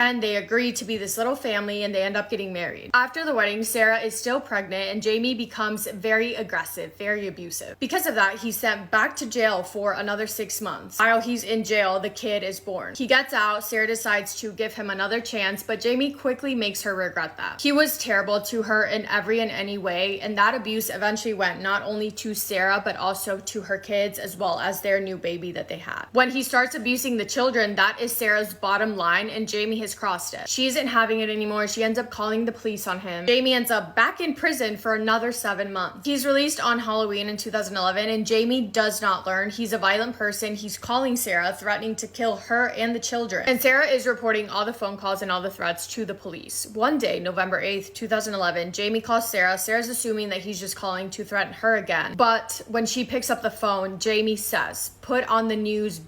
and they agree to be this little family, and they end up getting married. After the wedding, Sarah is still pregnant, and Jamie becomes very aggressive, very abusive. Because of that, he's sent back to jail for another 6 months. While he's in jail, the kid is born. He gets out, Sarah decides to give him another chance, but Jamie quickly makes her regret that. He was terrible to her in every and any way, and that abuse eventually went not only to Sarah, but also to her kids, as well as their new baby that they had. When he starts abusing the children, that is Sarah's bottom line, and Jamie has crossed it. She isn't having it anymore. She ends up calling the police on him. Jamie ends up back in prison for another 7 months. He's released on Halloween in 2011, and Jamie does not learn. He's a violent person. He's calling Sarah, threatening to kill her and the children. And Sarah is reporting all the phone calls and all the threats to the police. One day, November 8th, 2011, Jamie calls Sarah. Sarah's assuming that he's just calling to threaten her again. But when she picks up the phone, Jamie says, "Put on the news,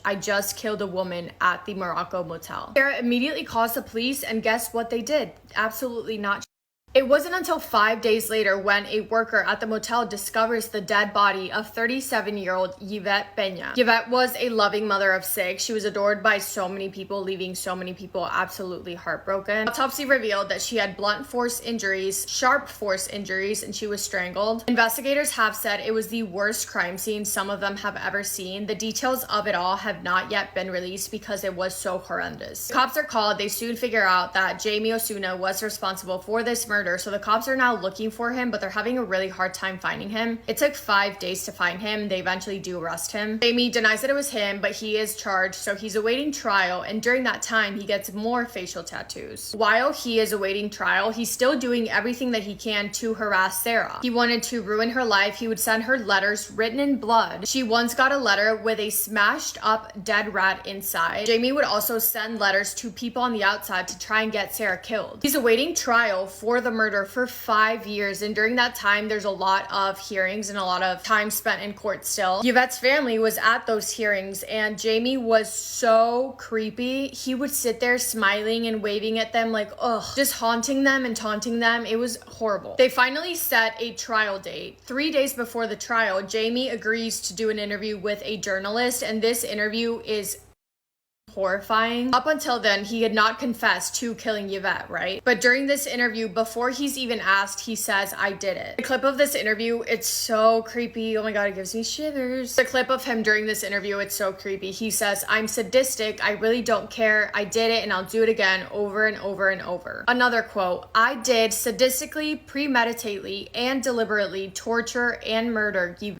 I just killed a woman at the Morocco motel." Sarah immediately calls the police, and guess what they did? Absolutely not. It wasn't until 5 days later when a worker at the motel discovers the dead body of 37-year-old Yvette Peña. Yvette was a loving mother of 6. She was adored by so many people, leaving so many people absolutely heartbroken. Autopsy revealed that she had blunt force injuries, sharp force injuries, and she was strangled. Investigators have said it was the worst crime scene some of them have ever seen. The details of it all have not yet been released because it was so horrendous. Cops are called. They soon figure out that Jamie Osuna was responsible for this murder. So the cops are now looking for him, but they're having a really hard time finding him. It took 5 days to find him. They eventually do arrest him. Jamie denies that it was him, but he is charged, so he's awaiting trial, and during that time, he gets more facial tattoos. While he is awaiting trial, he's still doing everything that he can to harass Sarah. He wanted to ruin her life. He would send her letters written in blood. She once got a letter with a smashed up dead rat inside. Jamie would also send letters to people on the outside to try and get Sarah killed. He's awaiting trial for the murder for 5 years, and during that time there's a lot of hearings and a lot of time spent in court still. Yvette's family was at those hearings, and Jamie was so creepy. He would sit there smiling and waving at them like, ugh, just haunting them and taunting them. It was horrible. They finally set a trial date. 3 days before the trial, Jamie agrees to do an interview with a journalist, and this interview is horrifying. Up until then, he had not confessed to killing Yvette, right? But during this interview, before he's even asked, he says, "I did it." The clip of this interview, it's so creepy. Oh my god, it gives me shivers. The clip of him during this interview, it's so creepy. He says, "I'm sadistic. I really don't care. I did it and I'll do it again over and over and over." Another quote, "I did sadistically, premeditately, and deliberately torture and murder Yvette."